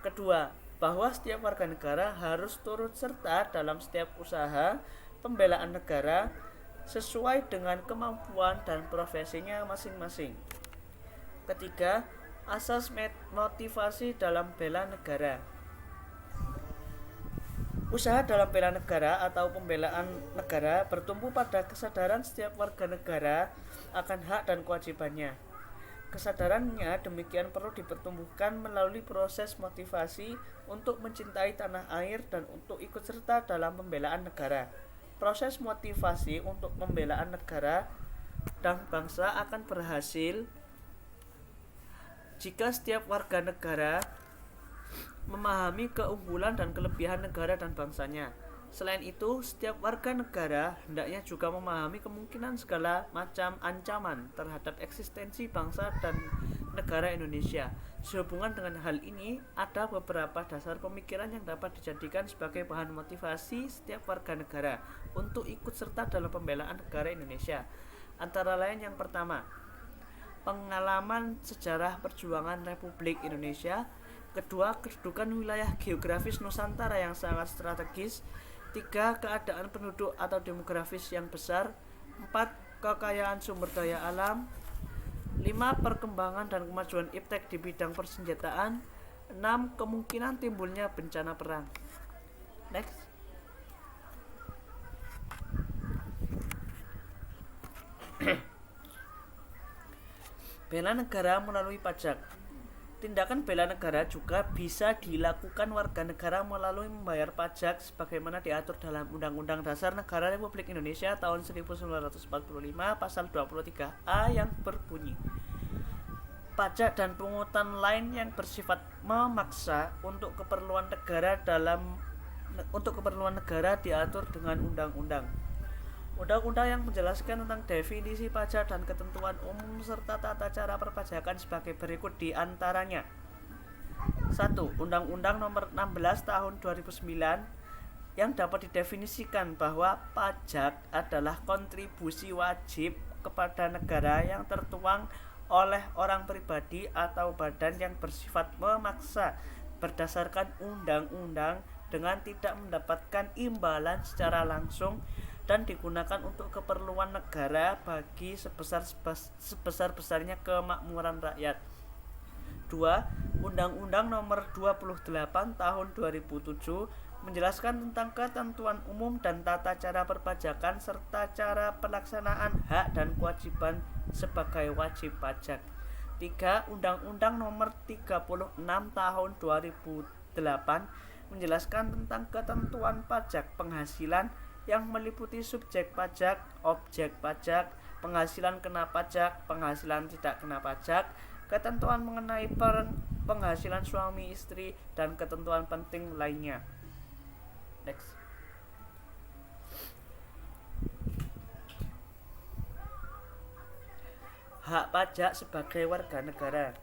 Speaker 2: Kedua, bahwa setiap warga negara harus turut serta dalam setiap usaha pembelaan negara sesuai dengan kemampuan dan profesinya masing-masing. Ketiga, asas motivasi dalam bela negara. Usaha dalam bela negara atau pembelaan negara bertumpu pada kesadaran setiap warga negara akan hak dan kewajibannya. Kesadarannya demikian perlu dipertumbuhkan melalui proses motivasi untuk mencintai tanah air dan untuk ikut serta dalam pembelaan negara. Proses motivasi untuk pembelaan negara dan bangsa akan berhasil jika setiap warga negara memahami keunggulan dan kelebihan negara dan bangsanya. Selain itu, setiap warga negara hendaknya juga memahami kemungkinan segala macam ancaman terhadap eksistensi bangsa dan negara Indonesia. Sehubungan dengan hal ini, ada beberapa dasar pemikiran yang dapat dijadikan sebagai bahan motivasi setiap warga negara untuk ikut serta dalam pembelaan negara Indonesia. Antara lain yang pertama, pengalaman sejarah perjuangan Republik Indonesia. Kedua, kedudukan wilayah geografis Nusantara yang sangat strategis. Tiga, keadaan penduduk atau demografis yang besar. Empat, kekayaan sumber daya alam. Lima, perkembangan dan kemajuan iptek di bidang persenjataan. Enam, kemungkinan timbulnya bencana perang. Next. Bela negara melalui pajak. Tindakan bela negara juga bisa dilakukan warga negara melalui membayar pajak sebagaimana diatur dalam Undang-Undang Dasar Negara Republik Indonesia tahun 1945 pasal 23A yang berbunyi, pajak dan pungutan lain yang bersifat memaksa untuk keperluan negara diatur dengan undang-undang. Undang-undang yang menjelaskan tentang definisi pajak dan ketentuan umum serta tata cara perpajakan sebagai berikut di antaranya. 1. Undang-Undang Nomor 16 Tahun 2009 yang dapat didefinisikan bahwa pajak adalah kontribusi wajib kepada negara yang tertuang oleh orang pribadi atau badan yang bersifat memaksa berdasarkan undang-undang dengan tidak mendapatkan imbalan secara langsung dan digunakan untuk keperluan negara bagi sebesar-besarnya kemakmuran rakyat. 2. Undang-Undang Nomor 28 Tahun 2007 menjelaskan tentang ketentuan umum dan tata cara perpajakan serta cara pelaksanaan hak dan kewajiban sebagai wajib pajak. 3. Undang-Undang Nomor 36 Tahun 2008 menjelaskan tentang ketentuan pajak penghasilan yang meliputi subjek pajak, objek pajak, penghasilan kena pajak, penghasilan tidak kena pajak, ketentuan mengenai penghasilan suami istri, dan ketentuan penting lainnya. Next. Hak pajak sebagai warga negara.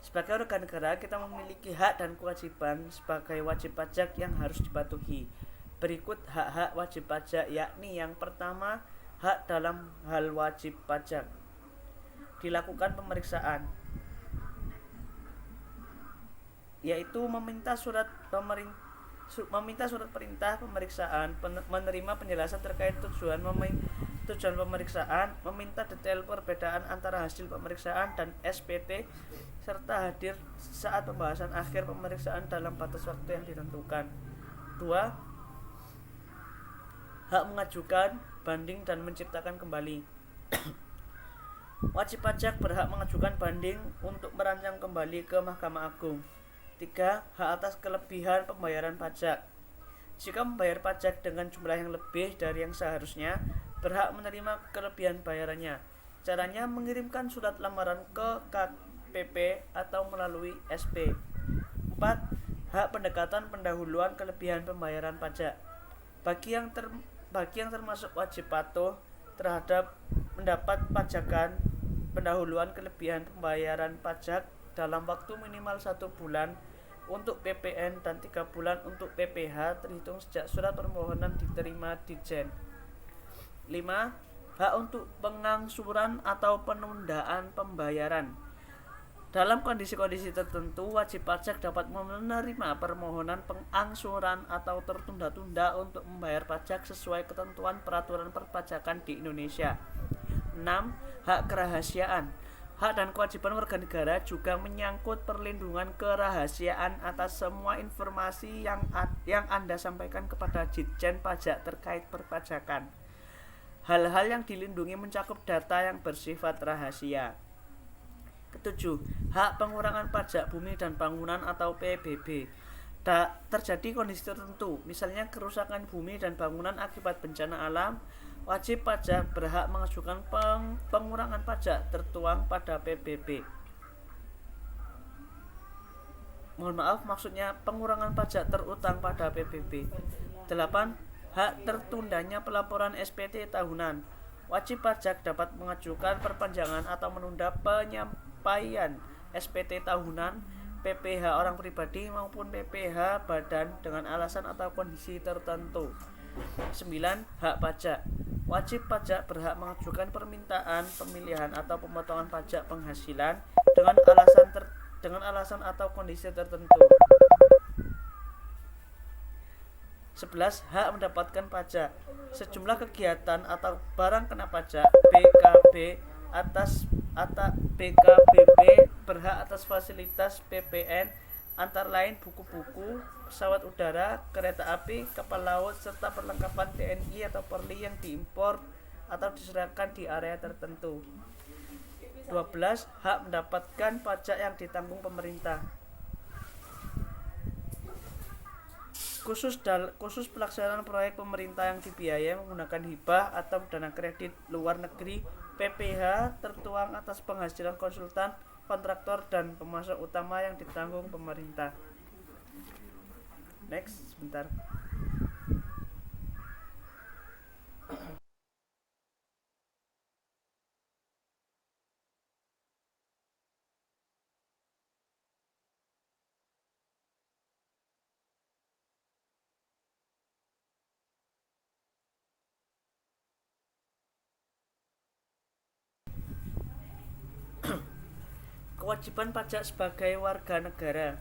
Speaker 2: Sebagai warga negara, kita memiliki hak dan kewajiban sebagai wajib pajak yang harus dipatuhi. Berikut hak-hak wajib pajak, yakni yang pertama, hak dalam hal wajib pajak. Dilakukan pemeriksaan, yaitu meminta surat perintah pemeriksaan, menerima penjelasan terkait tujuan pemeriksaan, meminta detail perbedaan antara hasil pemeriksaan dan SPT, serta hadir saat pembahasan akhir pemeriksaan dalam batas waktu yang ditentukan. 2. Hak mengajukan banding dan menciptakan kembali. Wajib pajak berhak mengajukan banding untuk merancang kembali ke Mahkamah Agung. 3. Hak atas kelebihan pembayaran pajak. Jika membayar pajak dengan jumlah yang lebih dari yang seharusnya, berhak menerima kelebihan bayarannya. Caranya mengirimkan surat lamaran ke KPP atau melalui SP. 4. Hak pendekatan pendahuluan kelebihan pembayaran pajak. Bagi yang termasuk wajib patuh terhadap mendapat pajakan pendahuluan kelebihan pembayaran pajak dalam waktu minimal 1 bulan untuk PPN dan 3 bulan untuk PPH terhitung sejak surat permohonan diterima Ditjen. 5. Hak untuk pengangsuran atau penundaan pembayaran. Dalam kondisi-kondisi tertentu, wajib pajak dapat menerima permohonan pengangsuran atau tertunda-tunda untuk membayar pajak sesuai ketentuan peraturan perpajakan di Indonesia. 6. Hak kerahasiaan. Hak dan kewajiban warga negara juga menyangkut perlindungan kerahasiaan atas semua informasi yang Anda sampaikan kepada Ditjen Pajak terkait perpajakan. Hal-hal yang dilindungi mencakup data yang bersifat rahasia. Ketujuh, hak pengurangan pajak bumi dan bangunan atau PBB. Terjadi kondisi tertentu, misalnya kerusakan bumi dan bangunan akibat bencana alam, wajib pajak berhak mengajukan pengurangan pajak tertuang pada PBB. Mohon maaf, maksudnya pengurangan pajak terutang pada PBB. 8. Hak tertundanya pelaporan SPT tahunan. Wajib pajak dapat mengajukan perpanjangan atau menunda penyampaian SPT tahunan, PPH orang pribadi maupun PPH badan dengan alasan atau kondisi tertentu. 9. Hak pajak. Wajib pajak berhak mengajukan permintaan pemilihan atau pemotongan pajak penghasilan dengan alasan atau kondisi tertentu. 11. Hak mendapatkan pajak. Sejumlah kegiatan atau barang kena pajak BKBB berhak atas fasilitas PPN antara lain buku-buku, pesawat udara, kereta api, kapal laut, serta perlengkapan TNI atau Polri yang diimpor atau diserahkan di area tertentu. 12. Hak mendapatkan pajak yang ditanggung pemerintah. Khusus pelaksanaan proyek pemerintah yang dibiayai menggunakan hibah atau dana kredit luar negeri, PPH tertuang atas penghasilan konsultan, kontraktor, dan pemasok utama yang ditanggung pemerintah. Next, sebentar. Kewajiban pajak sebagai warga negara.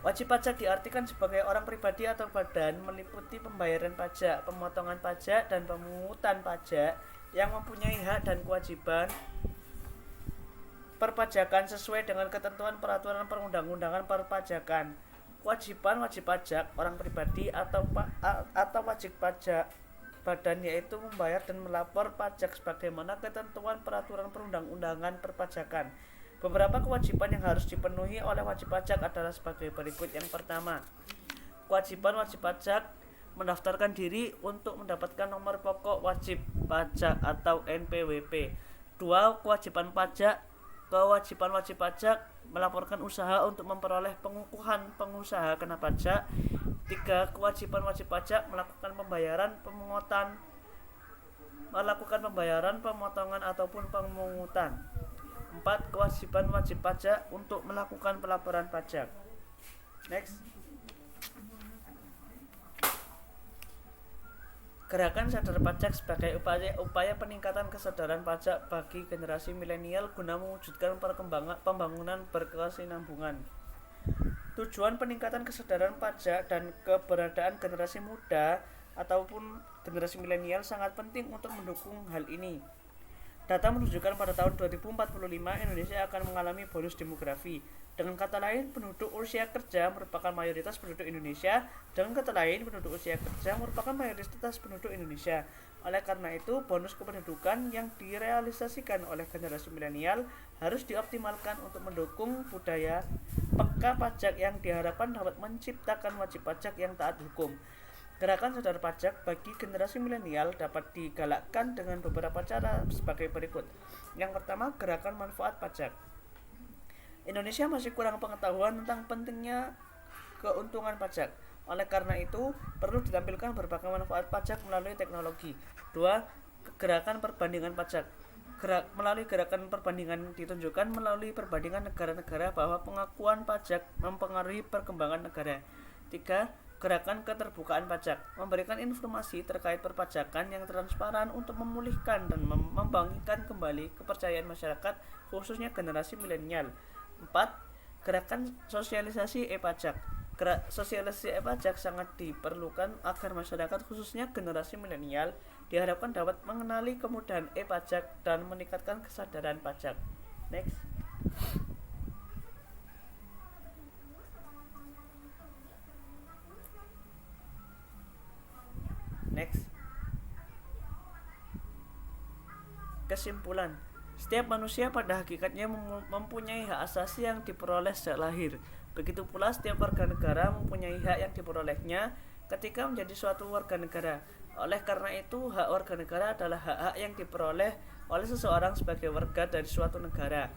Speaker 2: Wajib pajak diartikan sebagai orang pribadi atau badan meliputi pembayaran pajak, pemotongan pajak, dan pemungutan pajak yang mempunyai hak dan kewajiban perpajakan sesuai dengan ketentuan peraturan perundang-undangan perpajakan. Kewajiban wajib pajak orang pribadi atau wajib pajak badan yaitu membayar dan melapor pajak sebagaimana ketentuan peraturan perundang-undangan perpajakan. Beberapa kewajiban yang harus dipenuhi oleh wajib pajak adalah sebagai berikut. Yang pertama, kewajiban wajib pajak mendaftarkan diri untuk mendapatkan nomor pokok wajib pajak atau NPWP. 2. Kewajiban wajib pajak melaporkan usaha untuk memperoleh pengukuhan pengusaha kena pajak. 3. Kewajiban wajib pajak melakukan pembayaran, pemotongan ataupun pemungutan. 4. Kewajiban wajib pajak untuk melakukan pelaporan pajak. Next. Gerakan Sadar Pajak sebagai upaya peningkatan kesadaran pajak bagi generasi milenial guna mewujudkan pembangunan berkesinambungan. Tujuan peningkatan kesadaran pajak dan keberadaan generasi muda ataupun generasi milenial sangat penting untuk mendukung hal ini. Data menunjukkan pada tahun 2045 Indonesia akan mengalami bonus demografi. Dengan kata lain, penduduk usia kerja merupakan mayoritas penduduk Indonesia. Dengan kata lain, penduduk usia kerja merupakan mayoritas penduduk Indonesia. Oleh karena itu, bonus kependudukan yang direalisasikan oleh generasi milenial harus dioptimalkan untuk mendukung budaya peka pajak yang diharapkan dapat menciptakan wajib pajak yang taat hukum. Gerakan sadar pajak bagi generasi milenial dapat digalakkan dengan beberapa cara sebagai berikut. Yang pertama, gerakan manfaat pajak. Indonesia masih kurang pengetahuan tentang pentingnya keuntungan pajak. Oleh karena itu, perlu ditampilkan berbagai manfaat pajak melalui teknologi. 2. Gerakan perbandingan pajak. Melalui gerakan perbandingan ditunjukkan melalui perbandingan negara-negara bahwa pengakuan pajak mempengaruhi perkembangan negara. 3. Gerakan keterbukaan pajak. Memberikan informasi terkait perpajakan yang transparan untuk memulihkan dan membangkitkan kembali kepercayaan masyarakat, khususnya generasi milenial. 4. Gerakan sosialisasi e-pajak. Sosialisasi e-pajak sangat diperlukan agar masyarakat khususnya generasi milenial diharapkan dapat mengenali kemudahan e-pajak dan meningkatkan kesadaran pajak. Next. Kesimpulan, setiap manusia pada hakikatnya mempunyai hak asasi yang diperoleh sejak lahir. Begitu pula setiap warga negara mempunyai hak yang diperolehnya ketika menjadi suatu warga negara. Oleh karena itu, hak warga negara adalah hak-hak yang diperoleh oleh seseorang sebagai warga dari suatu negara.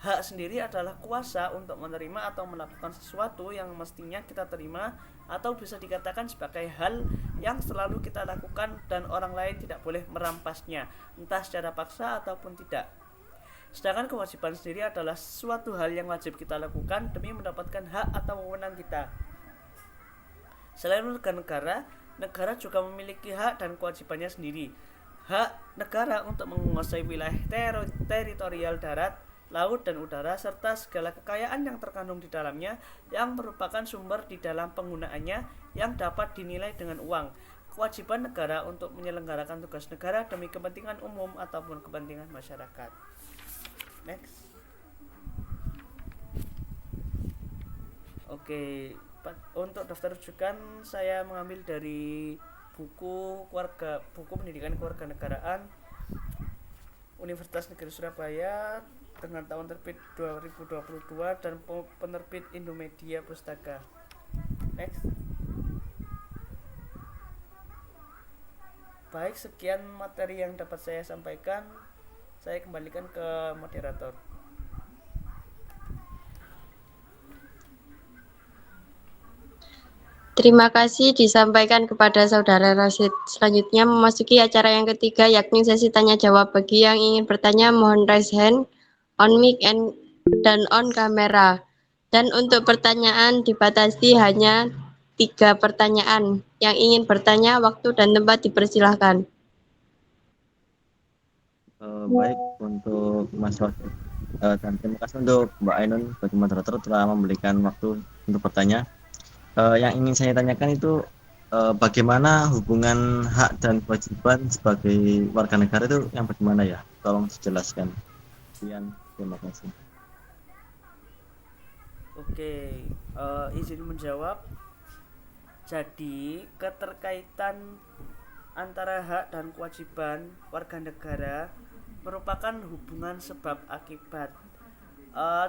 Speaker 2: Hak sendiri adalah kuasa untuk menerima atau melakukan sesuatu yang mestinya kita terima, atau bisa dikatakan sebagai hal yang selalu kita lakukan dan orang lain tidak boleh merampasnya, entah secara paksa ataupun tidak. Sedangkan kewajiban sendiri adalah suatu hal yang wajib kita lakukan demi mendapatkan hak atau wewenang kita. Selain warga negara, negara juga memiliki hak dan kewajibannya sendiri. Hak negara untuk menguasai wilayah teritorial darat, laut dan udara serta segala kekayaan yang terkandung di dalamnya yang merupakan sumber di dalam penggunaannya yang dapat dinilai dengan uang. Kewajiban negara untuk menyelenggarakan tugas negara demi kepentingan umum ataupun kepentingan masyarakat. Next. Oke, untuk daftar rujukan saya mengambil dari buku pendidikan kewarganegaraan Universitas Negeri Surabaya dengan tahun terbit 2022 dan penerbit Indomedia Pustaka. Next. Baik, sekian materi yang dapat saya sampaikan. Saya kembalikan ke moderator.
Speaker 1: Terima kasih disampaikan kepada Saudara Rasid. Selanjutnya memasuki acara yang ketiga, yakni sesi tanya jawab. Bagi yang ingin bertanya, mohon raise hand, on mic, dan on kamera. Dan untuk pertanyaan dibatasi hanya 3 pertanyaan. Yang ingin bertanya, waktu dan tempat dipersilahkan.
Speaker 3: Baik, untuk Mas Wasid, dan terima kasih untuk Mbak Ainun bagi moderator telah memberikan waktu untuk bertanya. Yang ingin saya tanyakan itu bagaimana hubungan hak dan kewajiban sebagai warga negara itu yang bagaimana ya? Tolong dijelaskan. Sekian, terima kasih.
Speaker 2: Oke, izin menjawab. Jadi, keterkaitan antara hak dan kewajiban warga negara merupakan hubungan sebab akibat.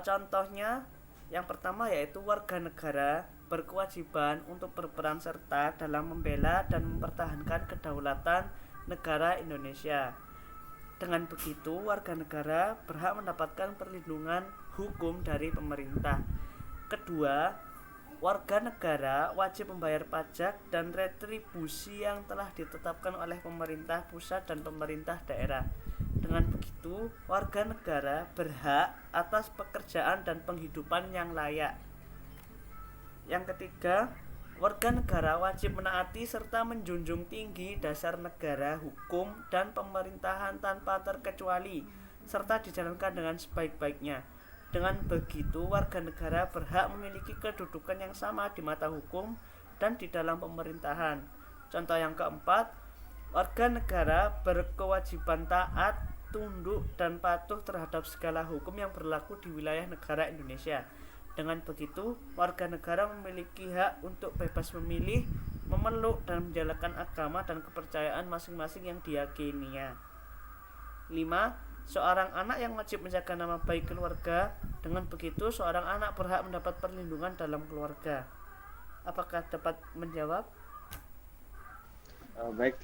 Speaker 2: Contohnya, yang pertama yaitu warga negara berkewajiban untuk berperan serta dalam membela dan mempertahankan kedaulatan negara Indonesia. Dengan begitu, warga negara berhak mendapatkan perlindungan hukum dari pemerintah. Kedua, warga negara wajib membayar pajak dan retribusi yang telah ditetapkan oleh pemerintah pusat dan pemerintah daerah. Dengan begitu, warga negara berhak atas pekerjaan dan penghidupan yang layak. Yang ketiga, warga negara wajib menaati serta menjunjung tinggi dasar negara, hukum, dan pemerintahan tanpa terkecuali, serta dijalankan dengan sebaik-baiknya. Dengan begitu, warga negara berhak memiliki kedudukan yang sama di mata hukum dan di dalam pemerintahan. Contoh yang keempat, warga negara berkewajiban taat, tunduk, dan patuh terhadap segala hukum yang berlaku di wilayah negara Indonesia. Dengan begitu, warga negara memiliki hak untuk bebas memilih, memeluk, dan menjalankan agama dan kepercayaan masing-masing yang diyakininya. 5. Seorang anak yang wajib menjaga nama baik keluarga. Dengan begitu, seorang anak berhak mendapat perlindungan dalam keluarga. Apakah dapat menjawab?
Speaker 3: Baik,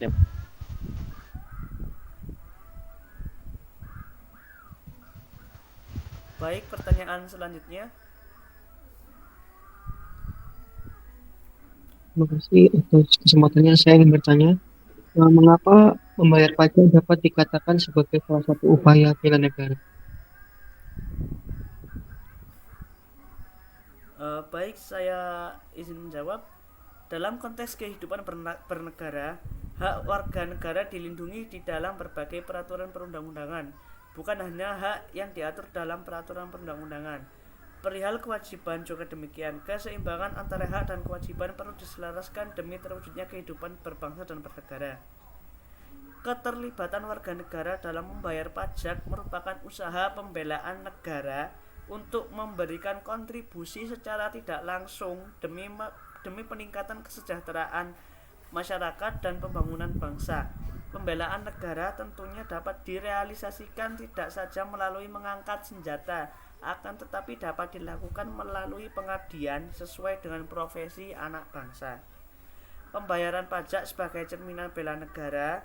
Speaker 2: Baik, pertanyaan selanjutnya.
Speaker 4: Terima kasih atas kesempatannya. Saya ingin bertanya, mengapa membayar pajak dapat dikatakan sebagai salah satu upaya bela negara?
Speaker 2: Baik, saya izin menjawab. Dalam konteks kehidupan bernegara, hak warga negara dilindungi di dalam berbagai peraturan perundang-undangan, bukan hanya hak yang diatur dalam peraturan perundang-undangan. Perihal kewajiban juga demikian, keseimbangan antara hak dan kewajiban perlu diselaraskan demi terwujudnya kehidupan berbangsa dan bernegara. Keterlibatan warga negara dalam membayar pajak merupakan usaha pembelaan negara untuk memberikan kontribusi secara tidak langsung demi peningkatan kesejahteraan masyarakat dan pembangunan bangsa. Pembelaan negara tentunya dapat direalisasikan tidak saja melalui mengangkat senjata, akan tetapi dapat dilakukan melalui pengabdian sesuai dengan profesi anak bangsa. Pembayaran pajak sebagai cerminan bela negara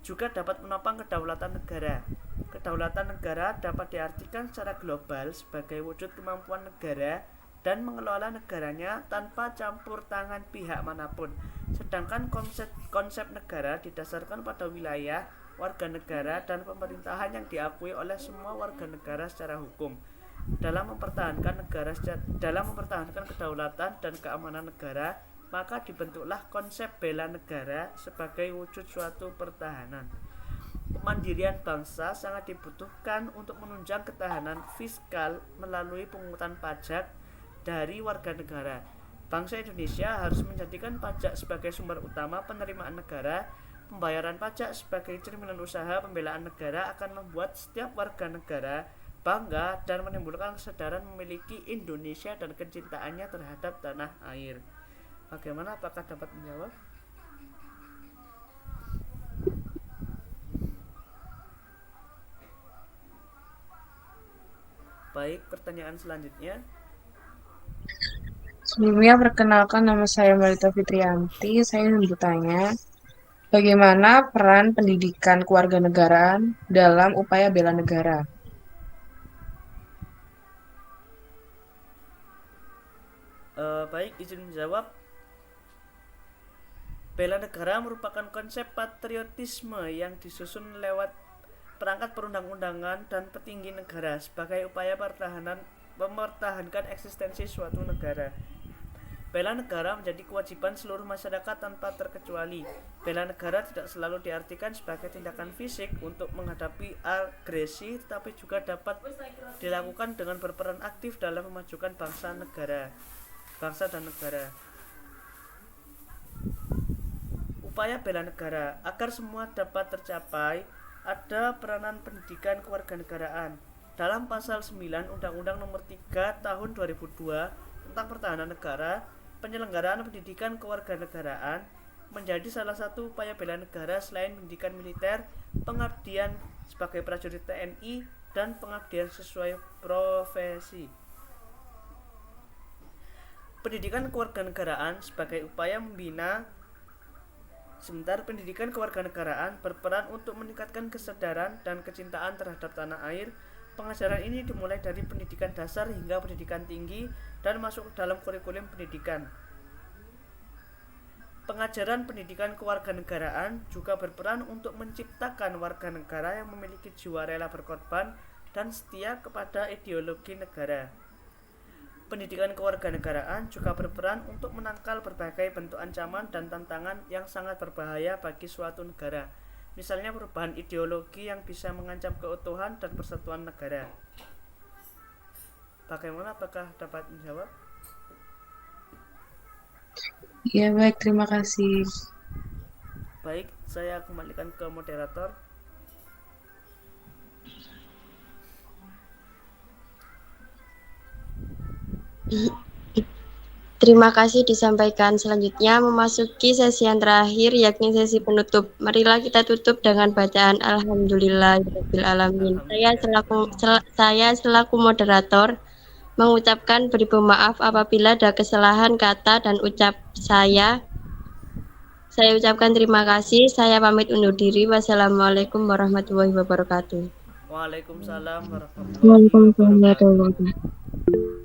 Speaker 2: juga dapat menopang kedaulatan negara. Kedaulatan negara dapat diartikan secara global sebagai wujud kemampuan negara dan mengelola negaranya tanpa campur tangan pihak manapun. Sedangkan konsep negara didasarkan pada wilayah, warga negara, dan pemerintahan yang diakui oleh semua warga negara secara hukum. Dalam mempertahankan kedaulatan dan keamanan negara, maka dibentuklah konsep bela negara sebagai wujud suatu pertahanan. Kemandirian bangsa sangat dibutuhkan untuk menunjang ketahanan fiskal melalui pungutan pajak dari warga negara. Bangsa Indonesia harus menjadikan pajak sebagai sumber utama penerimaan negara. Pembayaran pajak sebagai cerminan usaha pembelaan negara akan membuat setiap warga negara bangga dan menimbulkan kesadaran memiliki Indonesia dan kecintaannya terhadap tanah air. Bagaimana, apakah dapat menjawab? Baik, pertanyaan selanjutnya.
Speaker 5: Sebelumnya perkenalkan, nama saya Melita Fitrianti. Saya ingin bertanya, bagaimana peran pendidikan kewarganegaraan dalam upaya bela negara?
Speaker 2: Baik, izin menjawab. Bela negara merupakan konsep patriotisme yang disusun lewat perangkat perundang-undangan dan petinggi negara sebagai upaya mempertahankan eksistensi suatu negara. Bela negara menjadi kewajiban seluruh masyarakat tanpa terkecuali. Bela negara tidak selalu diartikan sebagai tindakan fisik untuk menghadapi agresi, tetapi juga dapat dilakukan dengan berperan aktif dalam memajukan bangsa dan negara. Upaya bela negara agar semua dapat tercapai, ada peranan pendidikan kewarganegaraan. Dalam pasal 9 Undang-Undang Nomor 3 Tahun 2002 tentang Pertahanan Negara, penyelenggaraan pendidikan kewarganegaraan menjadi salah satu upaya bela negara selain pendidikan militer, pengabdian sebagai prajurit TNI, dan pengabdian sesuai profesi. Pendidikan kewarganegaraan sebagai upaya membina pendidikan kewarganegaraan berperan untuk meningkatkan kesadaran dan kecintaan terhadap tanah air. Pengajaran ini dimulai dari pendidikan dasar hingga pendidikan tinggi dan masuk dalam kurikulum pendidikan. Pengajaran pendidikan kewarganegaraan juga berperan untuk menciptakan warga negara yang memiliki jiwa rela berkorban dan setia kepada ideologi negara. Pendidikan kewarganegaraan juga berperan untuk menangkal berbagai bentuk ancaman dan tantangan yang sangat berbahaya bagi suatu negara, misalnya perubahan ideologi yang bisa mengancam keutuhan dan persatuan negara. Bagaimana, apakah dapat menjawab?
Speaker 5: Ya, baik, terima kasih.
Speaker 2: Baik, saya kembalikan ke moderator.
Speaker 1: Terima kasih disampaikan. Selanjutnya memasuki sesi yang terakhir, yakni sesi penutup. Marilah kita tutup dengan bacaan Alhamdulillahirabbil alamin. Saya selaku moderator mengucapkan beribu maaf apabila ada kesalahan kata dan ucap saya. Saya ucapkan terima kasih. Saya pamit undur diri. Wassalamualaikum warahmatullahi wabarakatuh.
Speaker 2: Waalaikumsalam warahmatullahi
Speaker 1: Waalaikumsalam warahmatullahi
Speaker 2: wabarakatuh.
Speaker 1: wabarakatuh.